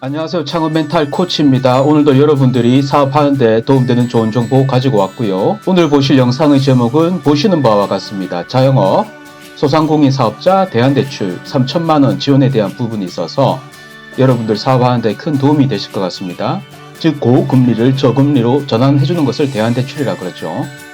안녕하세요. 창업 멘탈 코치입니다. 오늘도 여러분들이 사업하는 데 도움되는 좋은 정보 가지고 왔고요. 오늘 보실 영상의 제목은 보시는 바와 같습니다. 자영업, 소상공인 사업자 대안대출 3천만 원 지원에 대한 부분이 있어서 여러분들 사업하는 데 큰 도움이 되실 것 같습니다. 즉 고금리를 저금리로 전환해 주는 것을 대안대출이라고 그러죠.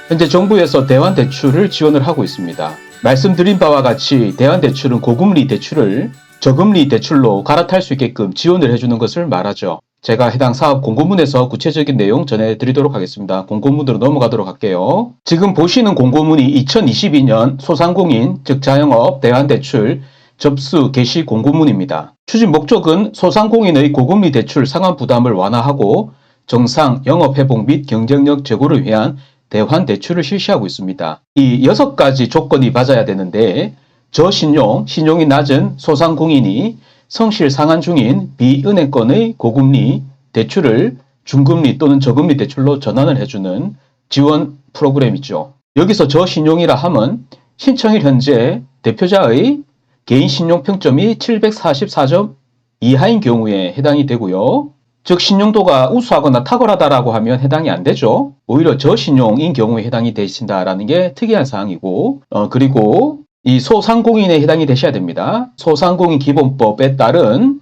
현재 정부에서 대안대출을 지원을 하고 있습니다. 말씀드린 바와 같이 대안대출은 고금리 대출을 저금리 대출로 갈아탈 수 있게끔 지원을 해주는 것을 말하죠. 제가 해당 사업 공고문에서 구체적인 내용 전해드리도록 하겠습니다. 공고문으로 넘어가도록 할게요. 지금 보시는 공고문이 2022년 소상공인 즉 자영업 대안대출 접수 개시 공고문입니다. 추진 목적은 소상공인의 고금리 대출 상환 부담을 완화하고 정상 영업 회복 및 경쟁력 제고를 위한 대환 대출을 실시하고 있습니다. 이 6가지 조건이 맞아야 되는데 저신용, 신용이 낮은 소상공인이 성실 상환 중인 비은행권의 고금리 대출을 중금리 또는 저금리 대출로 전환을 해주는 지원 프로그램이죠. 여기서 저신용이라 함은 신청일 현재 대표자의 개인 신용 평점이 744점 이하인 경우에 해당이 되고요. 즉 신용도가 우수하거나 탁월하다라고 하면 해당이 안 되죠. 오히려 저신용인 경우에 해당이 되신다라는 게 특이한 사항이고 그리고 이 소상공인에 해당이 되셔야 됩니다. 소상공인 기본법에 따른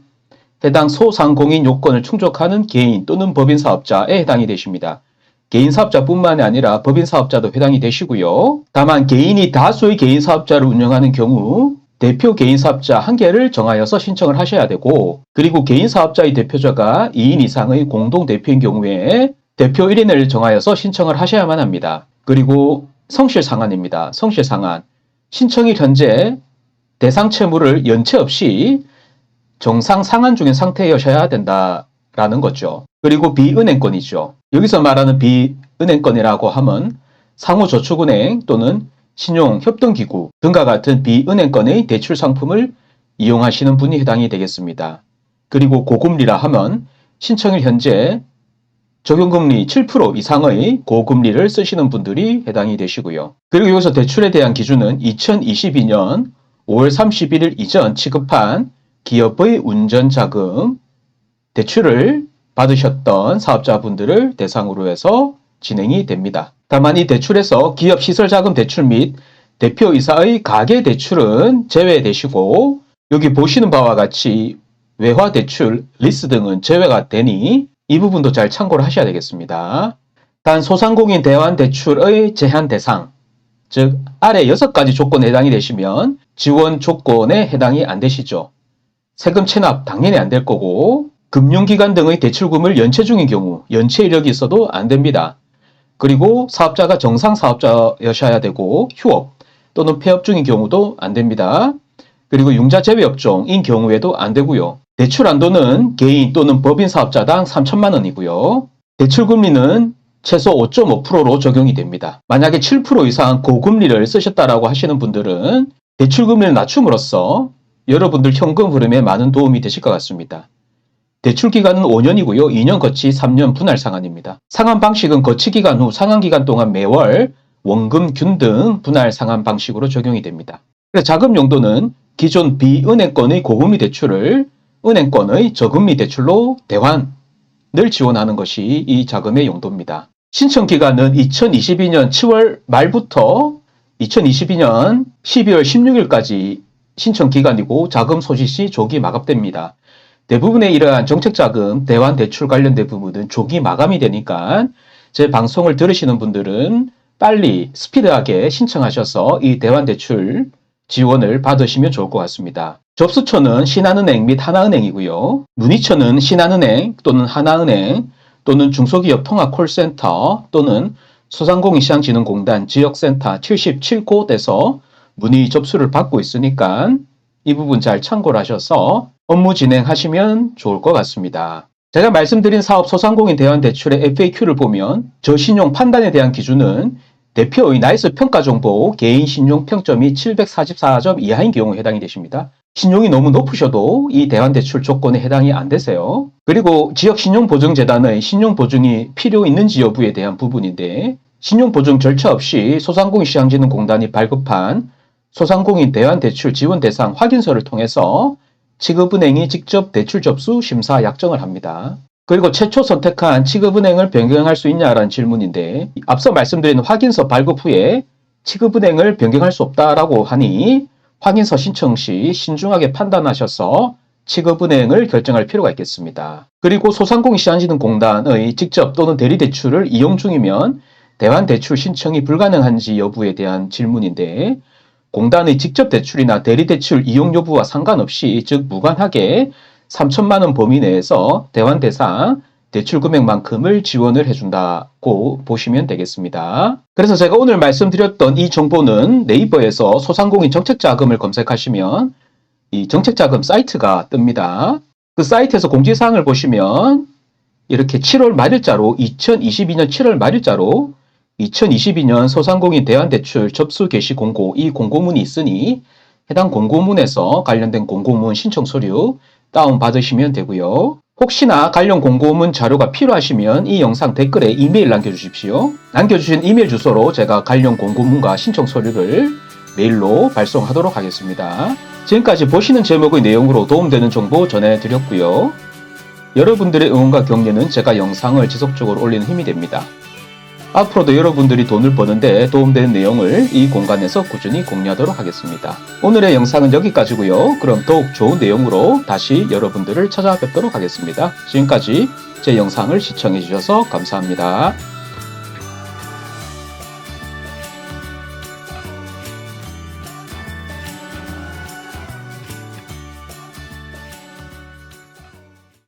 해당 소상공인 요건을 충족하는 개인 또는 법인 사업자에 해당이 되십니다. 개인 사업자뿐만이 아니라 법인 사업자도 해당이 되시고요. 다만 개인이 다수의 개인 사업자를 운영하는 경우 대표 개인 사업자 1개를 정하여서 신청을 하셔야 되고 그리고 개인 사업자의 대표자가 2인 이상의 공동 대표인 경우에 대표 1인을 정하여서 신청을 하셔야만 합니다. 그리고 성실상환입니다. 성실상환. 신청일 현재 대상 채무를 연체 없이 정상 상환 중인 상태여셔야 된다라는 거죠. 그리고 비은행권이죠. 여기서 말하는 비은행권이라고 하면 상호저축은행 또는 신용협동기구 등과 같은 비은행권의 대출 상품을 이용하시는 분이 해당이 되겠습니다. 그리고 고금리라 하면 신청일 현재 적용금리 7% 이상의 고금리를 쓰시는 분들이 해당이 되시고요. 그리고 여기서 대출에 대한 기준은 2022년 5월 31일 이전 취급한 기업의 운전자금 대출을 받으셨던 사업자분들을 대상으로 해서 진행이 됩니다. 다만 이 대출에서 기업시설자금 대출 및 대표이사의 가계대출은 제외되시고 여기 보시는 바와 같이 외화대출, 리스 등은 제외가 되니 이 부분도 잘 참고를 하셔야 되겠습니다. 단 소상공인 대환대출의 제한 대상, 즉 아래 6가지 조건에 해당이 되시면 지원 조건에 해당이 안 되시죠. 세금 체납 당연히 안 될 거고 금융기관 등의 대출금을 연체 중인 경우 연체 이력이 있어도 안 됩니다. 그리고 사업자가 정상 사업자여셔야 되고 휴업 또는 폐업 중인 경우도 안 됩니다. 그리고 융자 제외 업종인 경우에도 안 되고요. 대출 한도는 개인 또는 법인 사업자당 3천만 원이고요. 대출 금리는 최소 5.5%로 적용이 됩니다. 만약에 7% 이상 고금리를 쓰셨다라고 하시는 분들은 대출 금리를 낮춤으로써 여러분들 현금 흐름에 많은 도움이 되실 것 같습니다. 대출 기간은 5년이고요. 2년 거치 3년 분할 상환입니다. 상환 방식은 거치 기간 후 상환 기간 동안 매월 원금 균등 분할 상환 방식으로 적용이 됩니다. 그래서 자금 용도는 기존 비은행권의 고금리 대출을 은행권의 저금리 대출로 대환을 지원하는 것이 이 자금의 용도입니다. 신청 기간은 2022년 7월 말부터 2022년 12월 16일까지 신청 기간이고 자금 소지 시 조기 마감됩니다. 대부분의 이러한 정책자금, 대환대출 관련된 부분은 조기 마감이 되니까 제 방송을 들으시는 분들은 빨리 스피드하게 신청하셔서 이 대환대출 지원을 받으시면 좋을 것 같습니다. 접수처는 신한은행 및 하나은행이고요. 문의처는 신한은행 또는 하나은행 또는 중소기업 통합콜센터 또는 소상공인시장진흥공단 지역센터 77곳에서 문의 접수를 받고 있으니까 이 부분 잘 참고를 하셔서 업무 진행하시면 좋을 것 같습니다. 제가 말씀드린 사업 소상공인 대환대출의 FAQ를 보면 저신용 판단에 대한 기준은 대표의 나이스 평가 정보 개인 신용 평점이 744점 이하인 경우에 해당이 되십니다. 신용이 너무 높으셔도 이 대환대출 조건에 해당이 안 되세요. 그리고 지역신용보증재단의 신용보증이 필요 있는지 여부에 대한 부분인데 신용보증 절차 없이 소상공인시장진흥공단이 발급한 소상공인 대환대출 지원 대상 확인서를 통해서 취급은행이 직접 대출 접수 심사 약정을 합니다. 그리고 최초 선택한 취급은행을 변경할 수 있냐라는 질문인데 앞서 말씀드린 확인서 발급 후에 취급은행을 변경할 수 없다라고 하니 확인서 신청 시 신중하게 판단하셔서 취급은행을 결정할 필요가 있겠습니다. 그리고 소상공인시장진흥공단의 직접 또는 대리대출을 이용 중이면 대환대출 신청이 불가능한지 여부에 대한 질문인데 공단의 직접 대출이나 대리대출 이용 여부와 상관없이 즉 무관하게 3천만 원 범위 내에서 대환 대상 대출 금액만큼을 지원을 해준다고 보시면 되겠습니다. 그래서 제가 오늘 말씀드렸던 이 정보는 네이버에서 소상공인 정책자금을 검색하시면 이 정책자금 사이트가 뜹니다. 그 사이트에서 공지사항을 보시면 이렇게 7월 말일자로 2022년 7월 말일자로 2022년 소상공인 대환대출 접수 개시 공고 이 공고문이 있으니 해당 공고문에서 관련된 공고문 신청 서류 다운받으시면 되고요. 혹시나 관련 공고문 자료가 필요하시면 이 영상 댓글에 이메일 남겨주십시오. 남겨주신 이메일 주소로 제가 관련 공고문과 신청 서류를 메일로 발송하도록 하겠습니다. 지금까지 보시는 제목의 내용으로 도움되는 정보 전해드렸고요. 여러분들의 응원과 격려는 제가 영상을 지속적으로 올리는 힘이 됩니다. 앞으로도 여러분들이 돈을 버는데 도움되는 내용을 이 공간에서 꾸준히 공유하도록 하겠습니다. 오늘의 영상은 여기까지고요. 그럼 더욱 좋은 내용으로 다시 여러분들을 찾아뵙도록 하겠습니다. 지금까지 제 영상을 시청해 주셔서 감사합니다.